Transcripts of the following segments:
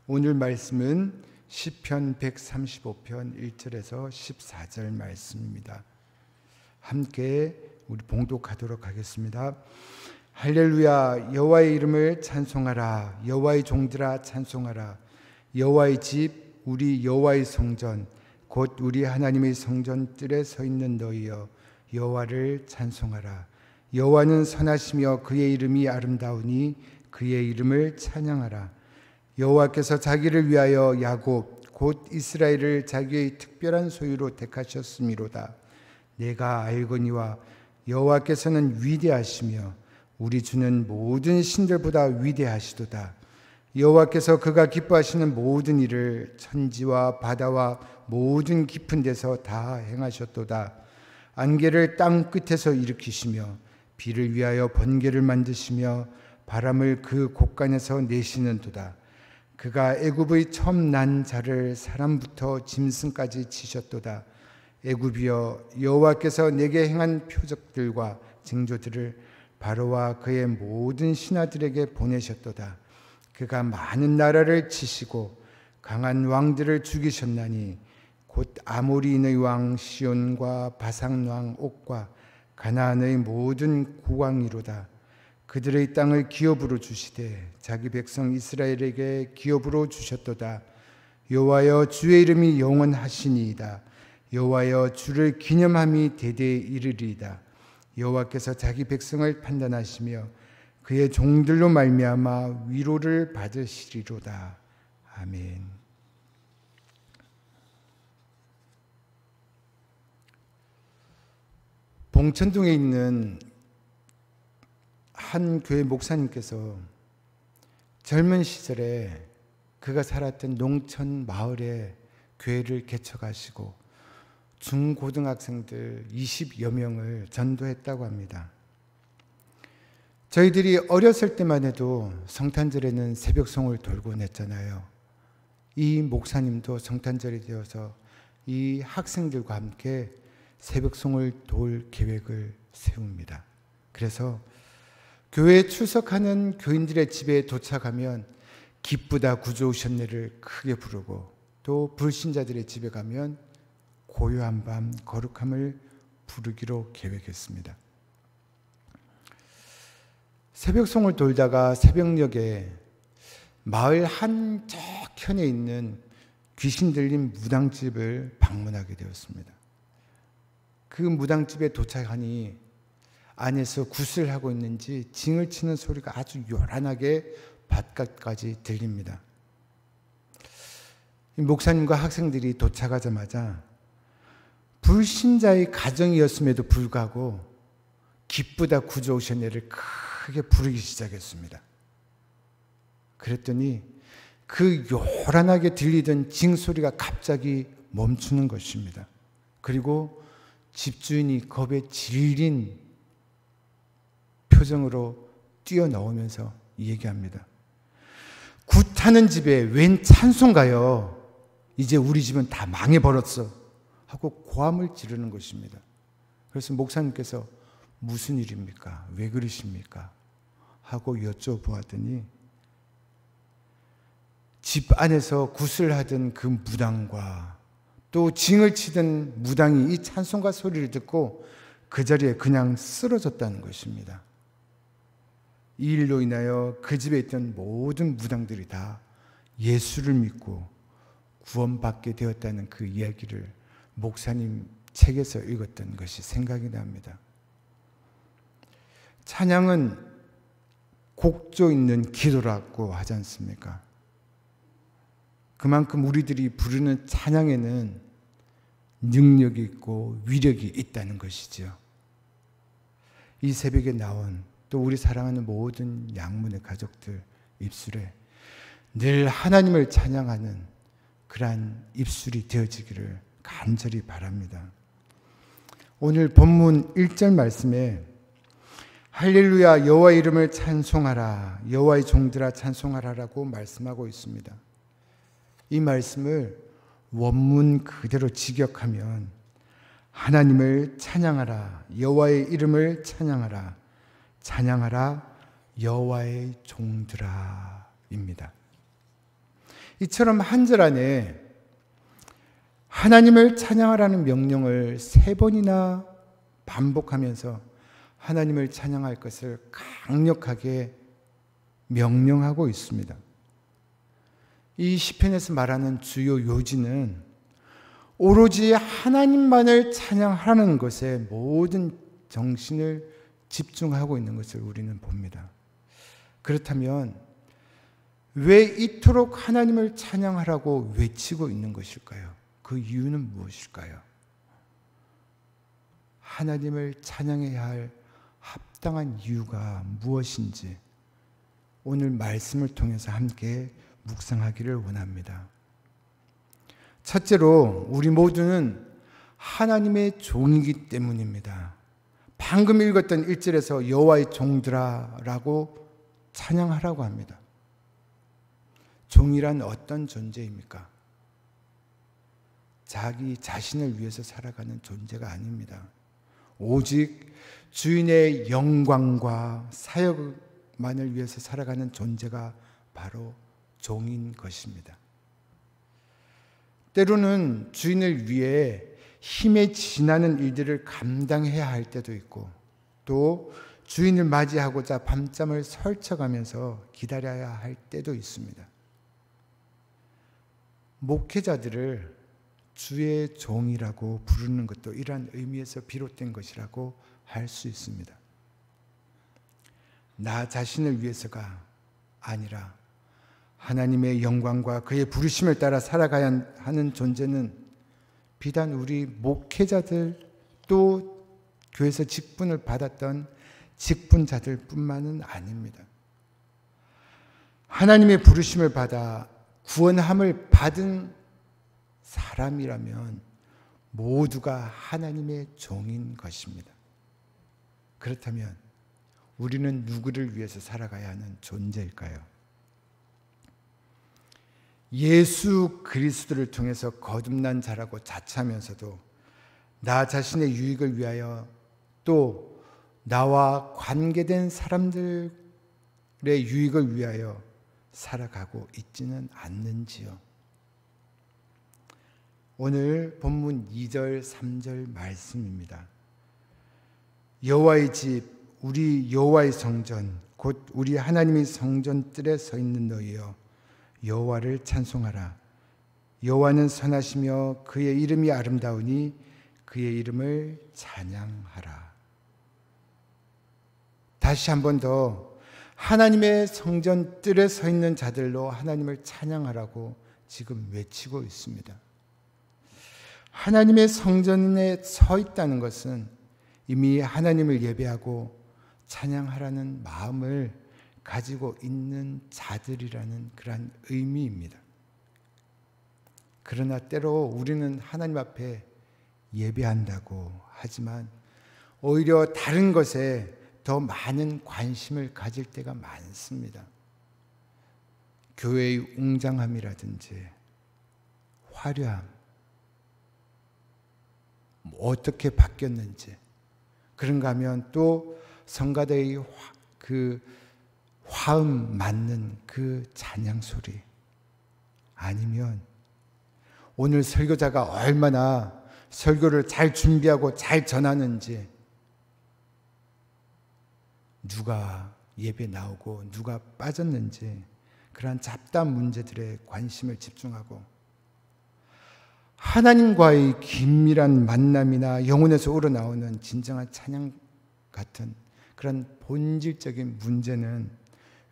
오늘 말씀은 시편 135편 1절에서 14절 말씀입니다. 함께 우리 봉독하도록 하겠습니다. 할렐루야. 여호와의 이름을 찬송하라. 여호와의 종들아 찬송하라. 여호와의 집 우리 여호와의 성전 곧 우리 하나님의 성전 뜰에 서 있는 너희여 여호와를 찬송하라. 여호와는 선하시며 그의 이름이 아름다우니 그의 이름을 찬양하라. 여호와께서 자기를 위하여 야곱 곧 이스라엘을 자기의 특별한 소유로 택하셨음이로다. 내가 알거니와 여호와께서는 위대하시며 우리 주는 모든 신들보다 위대하시도다. 여호와께서 그가 기뻐하시는 모든 일을 천지와 바다와 모든 깊은 데서 다 행하셨도다. 안개를 땅 끝에서 일으키시며 비를 위하여 번개를 만드시며 바람을 그 곳간에서 내시는도다. 그가 애굽의 처음 난 자를 사람부터 짐승까지 치셨도다. 애굽이여 여호와께서 내게 행한 표적들과 징조들을 바로와 그의 모든 신하들에게 보내셨도다. 그가 많은 나라를 치시고 강한 왕들을 죽이셨나니 곧 아모리인의 왕 시온과 바산 왕 옥과 가나안의 모든 국왕이로다. 그들의 땅을 기업으로 주시되 자기 백성 이스라엘에게 기업으로 주셨도다. 여호와여 주의 이름이 영원하시니이다. 여호와여 주를 기념함이 대대에 이르리이다. 여호와께서 자기 백성을 판단하시며 그의 종들로 말미암아 위로를 받으시리로다. 아멘. 봉천동에 있는 한 교회 목사님께서 젊은 시절에 그가 살았던 농촌 마을에 교회를 개척하시고 중고등학생들 20여 명을 전도했다고 합니다. 저희들이 어렸을 때만 해도 성탄절에는 새벽송을 돌곤 했잖아요. 이 목사님도 성탄절이 되어서 이 학생들과 함께 새벽송을 돌 계획을 세웁니다. 그래서 교회에 출석하는 교인들의 집에 도착하면 기쁘다 구주오셨네를 크게 부르고 또 불신자들의 집에 가면 고요한 밤 거룩함을 부르기로 계획했습니다. 새벽송을 돌다가 새벽녘에 마을 한적편에 있는 귀신 들린 무당집을 방문하게 되었습니다. 그 무당집에 도착하니 안에서 굿을 하고 있는지 징을 치는 소리가 아주 요란하게 바깥까지 들립니다. 목사님과 학생들이 도착하자마자 불신자의 가정이었음에도 불구하고 기쁘다 구주 오셨네를 크게 부르기 시작했습니다. 그랬더니 그 요란하게 들리던 징소리가 갑자기 멈추는 것입니다. 그리고 집주인이 겁에 질린 표정으로 뛰어나오면서 얘기합니다. 굿하는 집에 웬 찬송가요? 이제 우리 집은 다 망해버렸어 하고 고함을 지르는 것입니다. 그래서 목사님께서 무슨 일입니까? 왜 그러십니까? 하고 여쭤보았더니 집 안에서 굿을 하던 그 무당과 또 징을 치던 무당이 이 찬송가 소리를 듣고 그 자리에 그냥 쓰러졌다는 것입니다. 이 일로 인하여 그 집에 있던 모든 무당들이 다 예수를 믿고 구원받게 되었다는 그 이야기를 목사님 책에서 읽었던 것이 생각이 납니다. 찬양은 곡조 있는 기도라고 하지 않습니까? 그만큼 우리들이 부르는 찬양에는 능력이 있고 위력이 있다는 것이죠. 이 새벽에 나온 또 우리 사랑하는 모든 양문의 가족들 입술에 늘 하나님을 찬양하는 그러한 입술이 되어지기를 간절히 바랍니다. 오늘 본문 1절 말씀에 할렐루야 여호와의 이름을 찬송하라 여호와의 종들아 찬송하라라고 말씀하고 있습니다. 이 말씀을 원문 그대로 직역하면 하나님을 찬양하라 여호와의 이름을 찬양하라 찬양하라 여호와의 종들아 입니다. 이처럼 한 절 안에 하나님을 찬양하라는 명령을 3번이나 반복하면서 하나님을 찬양할 것을 강력하게 명령하고 있습니다. 이 시편에서 말하는 주요 요지는 오로지 하나님만을 찬양하는 것에 모든 정신을 집중하고 있는 것을 우리는 봅니다. 그렇다면 왜 이토록 하나님을 찬양하라고 외치고 있는 것일까요? 그 이유는 무엇일까요? 하나님을 찬양해야 할 합당한 이유가 무엇인지 오늘 말씀을 통해서 함께 묵상하기를 원합니다. 첫째로 우리 모두는 하나님의 종이기 때문입니다. 방금 읽었던 1절에서 여호와의 종들아 라고 찬양하라고 합니다. 종이란 어떤 존재입니까? 자기 자신을 위해서 살아가는 존재가 아닙니다. 오직 주인의 영광과 사역만을 위해서 살아가는 존재가 바로 종인 것입니다. 때로는 주인을 위해 힘에 지나는 일들을 감당해야 할 때도 있고 또 주인을 맞이하고자 밤잠을 설쳐가면서 기다려야 할 때도 있습니다. 목회자들을 주의 종이라고 부르는 것도 이러한 의미에서 비롯된 것이라고 할 수 있습니다. 나 자신을 위해서가 아니라 하나님의 영광과 그의 부르심을 따라 살아가야 하는 존재는 비단 우리 목회자들 또 교회에서 직분을 받았던 직분자들 뿐만은 아닙니다. 하나님의 부르심을 받아 구원함을 받은 사람이라면 모두가 하나님의 종인 것입니다. 그렇다면 우리는 누구를 위해서 살아가야 하는 존재일까요? 예수 그리스도를 통해서 거듭난 자라고 자처하면서도 나 자신의 유익을 위하여 또 나와 관계된 사람들의 유익을 위하여 살아가고 있지는 않는지요? 오늘 본문 2절, 3절 말씀입니다. 여호와의 집, 우리 여호와의 성전, 곧 우리 하나님의 성전 뜰에 서 있는 너희여 여호와를 찬송하라. 여호와는 선하시며 그의 이름이 아름다우니 그의 이름을 찬양하라. 다시 한 번 더 하나님의 성전 뜰에 서 있는 자들로 하나님을 찬양하라고 지금 외치고 있습니다. 하나님의 성전에 서 있다는 것은 이미 하나님을 예배하고 찬양하라는 마음을 가지고 있는 자들이라는 그런 의미입니다. 그러나 때로 우리는 하나님 앞에 예배한다고 하지만 오히려 다른 것에 더 많은 관심을 가질 때가 많습니다. 교회의 웅장함이라든지 화려함, 어떻게 바뀌었는지, 그런가 하면 또 성가대의 그 화음 맞는 그 찬양 소리, 아니면 오늘 설교자가 얼마나 설교를 잘 준비하고 잘 전하는지, 누가 예배 나오고 누가 빠졌는지 그러한 잡다한 문제들에 관심을 집중하고 하나님과의 긴밀한 만남이나 영혼에서 우러나오는 진정한 찬양 같은 그런 본질적인 문제는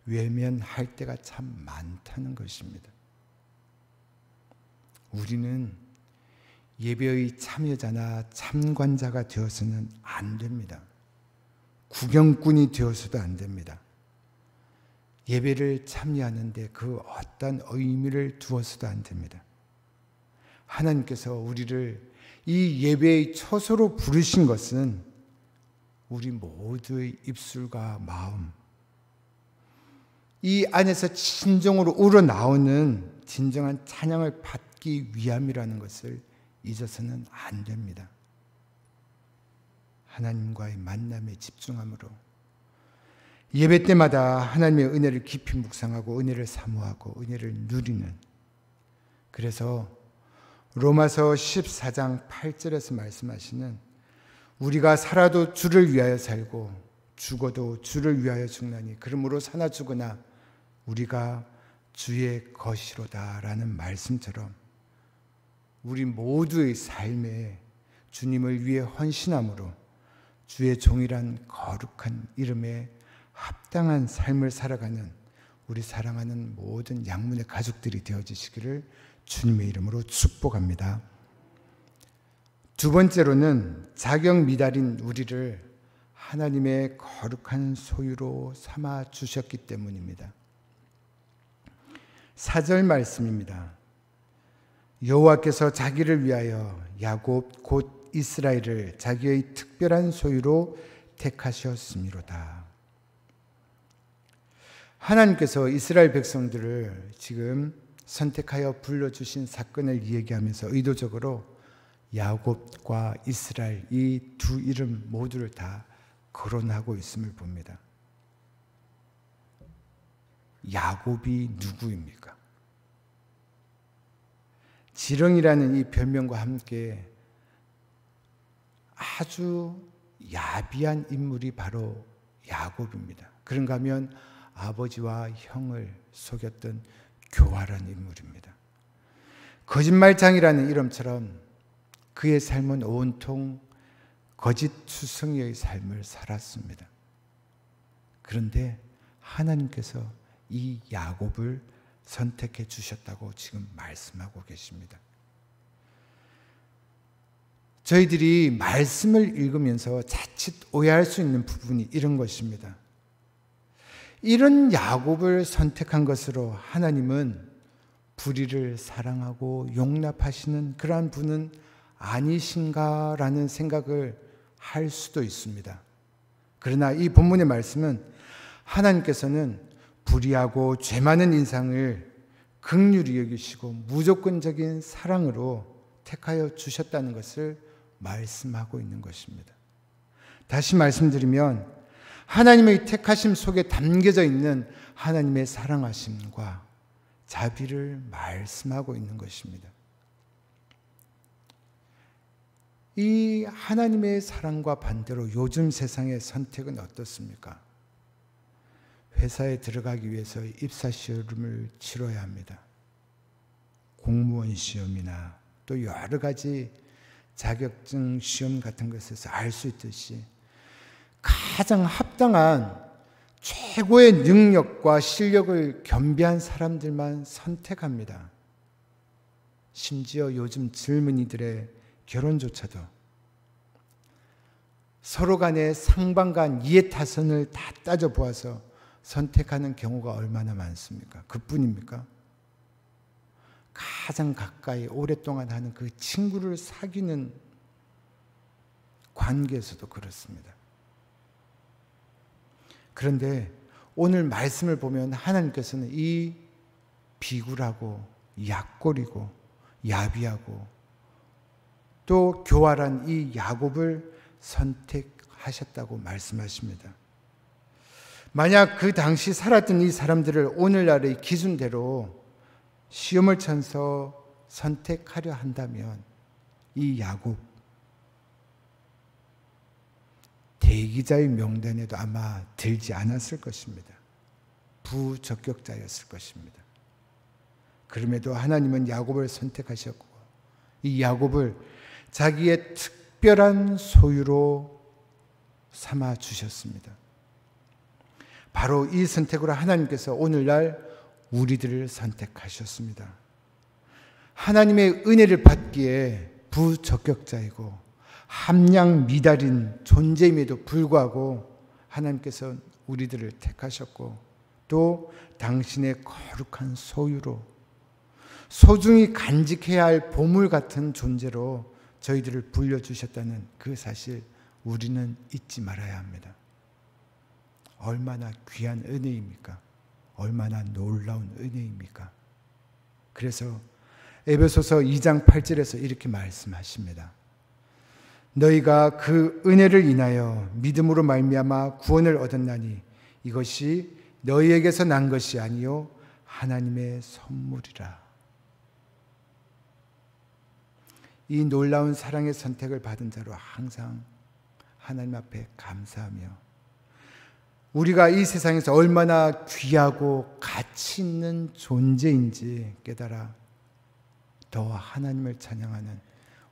외면할 때가 참 많다는 것입니다. 우리는 예배의 참여자나 참관자가 되어서는 안 됩니다. 구경꾼이 되어서도 안 됩니다. 예배를 참여하는데 그 어떤 의미를 두어서도 안 됩니다. 하나님께서 우리를 이 예배의 처소로 부르신 것은 우리 모두의 입술과 마음, 이 안에서 진정으로 우러나오는 진정한 찬양을 받기 위함이라는 것을 잊어서는 안 됩니다. 하나님과의 만남에 집중함으로 예배 때마다 하나님의 은혜를 깊이 묵상하고 은혜를 사모하고 은혜를 누리는 그래서 로마서 14장 8절에서 말씀하시는 우리가 살아도 주를 위하여 살고 죽어도 주를 위하여 죽나니 그러므로 사나 죽으나 우리가 주의 것이로다라는 말씀처럼 우리 모두의 삶에 주님을 위해 헌신함으로 주의 종이란 거룩한 이름에 합당한 삶을 살아가는 우리 사랑하는 모든 양문의 가족들이 되어지시기를 주님의 이름으로 축복합니다. 두 번째로는 자격 미달인 우리를 하나님의 거룩한 소유로 삼아 주셨기 때문입니다. 4절 말씀입니다. 여호와께서 자기를 위하여 야곱 곧 이스라엘을 자기의 특별한 소유로 택하셨음이로다. 하나님께서 이스라엘 백성들을 지금 선택하여 불러주신 사건을 얘기하면서 의도적으로 야곱과 이스라엘 이 두 이름 모두를 다 거론하고 있음을 봅니다. 야곱이 누구입니까? 지렁이라는 이 별명과 함께 아주 야비한 인물이 바로 야곱입니다. 그런가 하면 아버지와 형을 속였던 교활한 인물입니다. 거짓말장이라는 이름처럼 그의 삶은 온통 거짓투성이의 삶을 살았습니다. 그런데 하나님께서 이 야곱을 선택해 주셨다고 지금 말씀하고 계십니다. 저희들이 말씀을 읽으면서 자칫 오해할 수 있는 부분이 이런 것입니다. 이런 야곱을 선택한 것으로 하나님은 불의를 사랑하고 용납하시는 그러한 분은 아니신가라는 생각을 할 수도 있습니다. 그러나 이 본문의 말씀은 하나님께서는 불의하고 죄 많은 인상을 긍휼히 여기시고 무조건적인 사랑으로 택하여 주셨다는 것을 말씀하고 있는 것입니다. 다시 말씀드리면 하나님의 택하심 속에 담겨져 있는 하나님의 사랑하심과 자비를 말씀하고 있는 것입니다. 이 하나님의 사랑과 반대로 요즘 세상의 선택은 어떻습니까? 회사에 들어가기 위해서 입사시험을 치러야 합니다. 공무원 시험이나 또 여러 가지 자격증 시험 같은 것에서 알 수 있듯이 가장 합당한 최고의 능력과 실력을 겸비한 사람들만 선택합니다. 심지어 요즘 젊은이들의 결혼조차도 서로 간의 상방 간 이해타선을 다 따져보아서 선택하는 경우가 얼마나 많습니까? 그뿐입니까? 가장 가까이 오랫동안 하는 그 친구를 사귀는 관계에서도 그렇습니다. 그런데 오늘 말씀을 보면 하나님께서는 이 비굴하고 약골이고 야비하고 또 교활한 이 야곱을 선택하셨다고 말씀하십니다. 만약 그 당시 살았던 이 사람들을 오늘날의 기준대로 시험을 쳐서 선택하려 한다면 이 야곱 대기자의 명단에도 아마 들지 않았을 것입니다. 부적격자였을 것입니다. 그럼에도 하나님은 야곱을 선택하셨고 이 야곱을 자기의 특별한 소유로 삼아 주셨습니다. 바로 이 선택으로 하나님께서 오늘날 우리들을 선택하셨습니다. 하나님의 은혜를 받기에 부적격자이고 함량 미달인 존재임에도 불구하고 하나님께서 우리들을 택하셨고 또 당신의 거룩한 소유로 소중히 간직해야 할 보물 같은 존재로 저희들을 불려주셨다는 그 사실 우리는 잊지 말아야 합니다. 얼마나 귀한 은혜입니까? 얼마나 놀라운 은혜입니까? 그래서 에베소서 2장 8절에서 이렇게 말씀하십니다. 너희가 그 은혜를 인하여 믿음으로 말미암아 구원을 얻었나니 이것이 너희에게서 난 것이 아니요 하나님의 선물이라. 이 놀라운 사랑의 선택을 받은 자로 항상 하나님 앞에 감사하며 우리가 이 세상에서 얼마나 귀하고 가치 있는 존재인지 깨달아 더 하나님을 찬양하는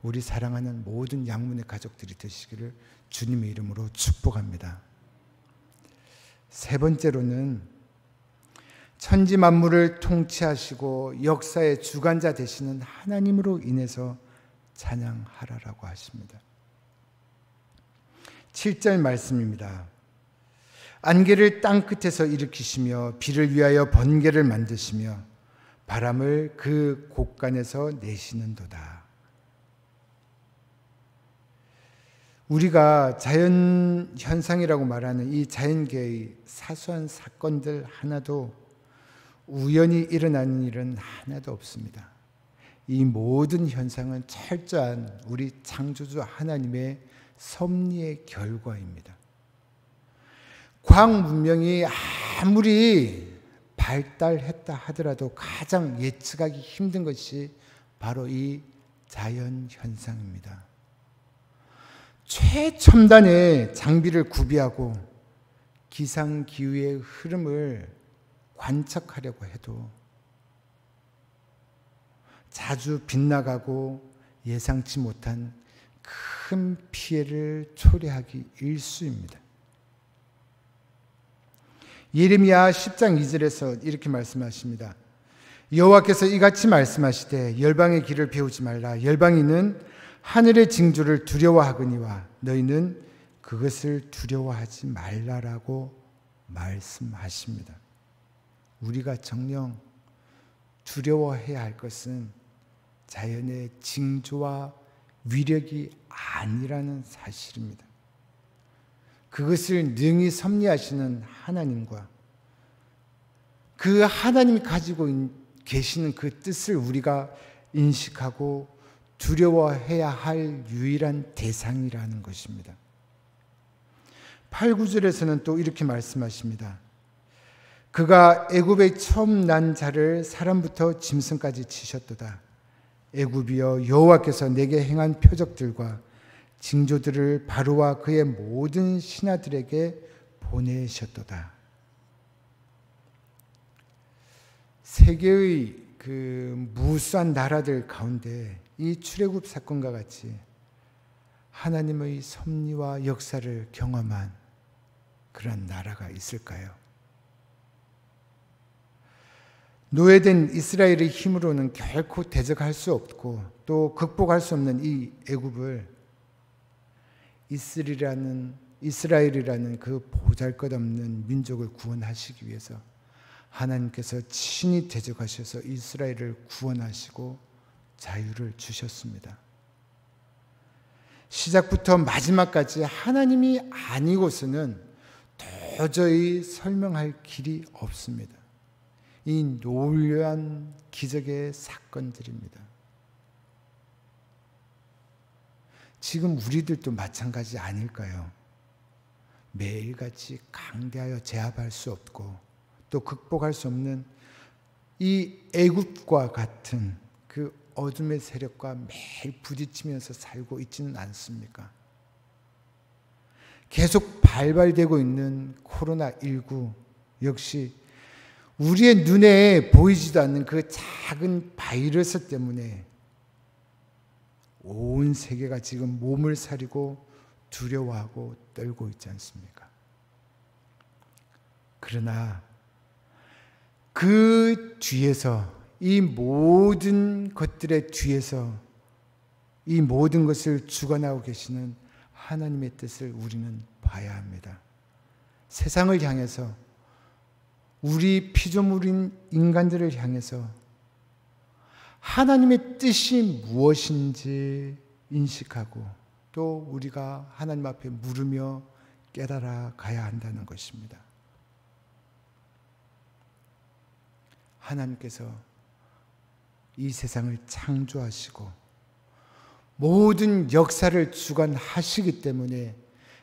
우리 사랑하는 모든 양문의 가족들이 되시기를 주님의 이름으로 축복합니다. 세 번째로는 천지 만물을 통치하시고 역사의 주관자 되시는 하나님으로 인해서 찬양하라라고 하십니다. 7절 말씀입니다. 안개를 땅 끝에서 일으키시며 비를 위하여 번개를 만드시며 바람을 그 곳간에서 내시는도다. 우리가 자연 현상이라고 말하는 이 자연계의 사소한 사건들 하나도 우연히 일어나는 일은 하나도 없습니다. 이 모든 현상은 철저한 우리 창조주 하나님의 섭리의 결과입니다. 과학 문명이 아무리 발달했다 하더라도 가장 예측하기 힘든 것이 바로 이 자연 현상입니다. 최첨단의 장비를 구비하고 기상기후의 흐름을 관측하려고 해도 자주 빗나가고 예상치 못한 큰 피해를 초래하기 일쑤입니다. 예레미야 10장 2절에서 이렇게 말씀하십니다. 여호와께서 이같이 말씀하시되 열방의 길을 배우지 말라. 열방이는 하늘의 징조를 두려워하거니와 너희는 그것을 두려워하지 말라라고 말씀하십니다. 우리가 정녕 두려워해야 할 것은 자연의 징조와 위력이 아니라는 사실입니다. 그것을 능히 섭리하시는 하나님과 그 하나님이 가지고 계시는 그 뜻을 우리가 인식하고 두려워해야 할 유일한 대상이라는 것입니다. 8, 9절에서는 또 이렇게 말씀하십니다. 그가 애굽에 처음 난 자를 사람부터 짐승까지 치셨도다. 애굽이여 여호와께서 내게 행한 표적들과 징조들을 바로와 그의 모든 신하들에게 보내셨도다. 세계의 그 무수한 나라들 가운데 이 출애굽 사건과 같이 하나님의 섭리와 역사를 경험한 그런 나라가 있을까요? 노예된 이스라엘의 힘으로는 결코 대적할 수 없고 또 극복할 수 없는 이 애굽을 이스라엘이라는 그 보잘것없는 민족을 구원하시기 위해서 하나님께서 친히 대적하셔서 이스라엘을 구원하시고 자유를 주셨습니다. 시작부터 마지막까지 하나님이 아니고서는 도저히 설명할 길이 없습니다. 이 놀라운 기적의 사건들입니다. 지금 우리들도 마찬가지 아닐까요? 매일같이 강대하여 제압할 수 없고 또 극복할 수 없는 이 애굽과 같은 그 어둠의 세력과 매일 부딪히면서 살고 있지는 않습니까? 계속 발발되고 있는 코로나19 역시 우리의 눈에 보이지도 않는 그 작은 바이러스 때문에 온 세계가 지금 몸을 사리고 두려워하고 떨고 있지 않습니까? 그러나 그 뒤에서 이 모든 것들의 뒤에서 이 모든 것을 주관하고 계시는 하나님의 뜻을 우리는 봐야 합니다. 세상을 향해서 우리 피조물인 인간들을 향해서 하나님의 뜻이 무엇인지 인식하고 또 우리가 하나님 앞에 물으며 깨달아 가야 한다는 것입니다. 하나님께서 이 세상을 창조하시고 모든 역사를 주관하시기 때문에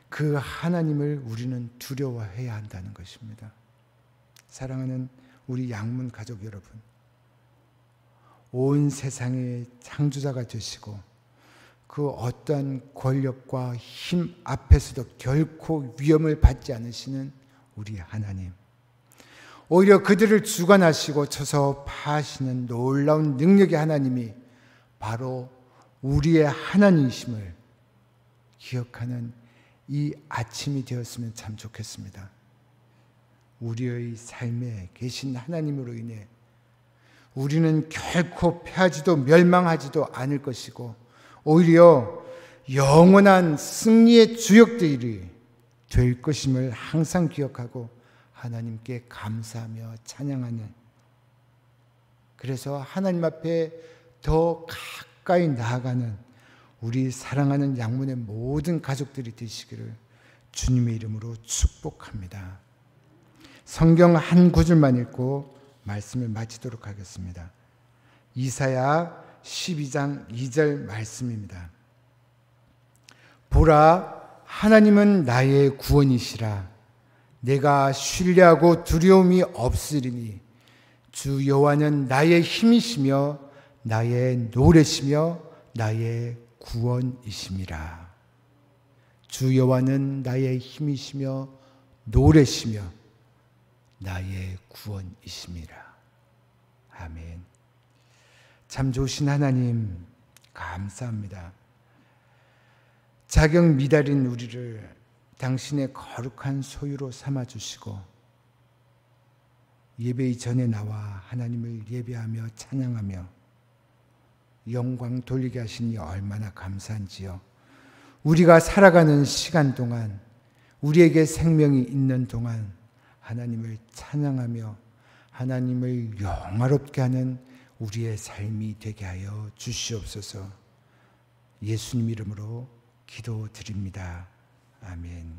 그 하나님을 우리는 두려워해야 한다는 것입니다. 사랑하는 우리 양문 가족 여러분, 온 세상의 창조자가 되시고 그 어떠한 권력과 힘 앞에서도 결코 위험을 받지 않으시는 우리 하나님. 오히려 그들을 주관하시고 쳐서 파하시는 놀라운 능력의 하나님이 바로 우리의 하나님이심을 기억하는 이 아침이 되었으면 참 좋겠습니다. 우리의 삶에 계신 하나님으로 인해 우리는 결코 패하지도 멸망하지도 않을 것이고 오히려 영원한 승리의 주역들이 될 것임을 항상 기억하고 하나님께 감사하며 찬양하는, 그래서 하나님 앞에 더 가까이 나아가는 우리 사랑하는 양문의 모든 가족들이 되시기를 주님의 이름으로 축복합니다. 성경 한 구절만 읽고 말씀을 마치도록 하겠습니다. 이사야 12장 2절 말씀입니다. 보라, 하나님은 나의 구원이시라. 내가 신뢰하고 두려움이 없으리니 주 여호와는 나의 힘이시며 나의 노래시며 나의 구원이심이라. 주 여호와는 나의 힘이시며 노래시며 나의 구원이심이라. 아멘. 참 좋으신 하나님 감사합니다. 자격 미달인 우리를 당신의 거룩한 소유로 삼아주시고 예배 이전에 나와 하나님을 예배하며 찬양하며 영광 돌리게 하시니 얼마나 감사한지요. 우리가 살아가는 시간 동안, 우리에게 생명이 있는 동안 하나님을 찬양하며 하나님을 영화롭게 하는 우리의 삶이 되게 하여 주시옵소서. 예수님 이름으로 기도드립니다. 아멘.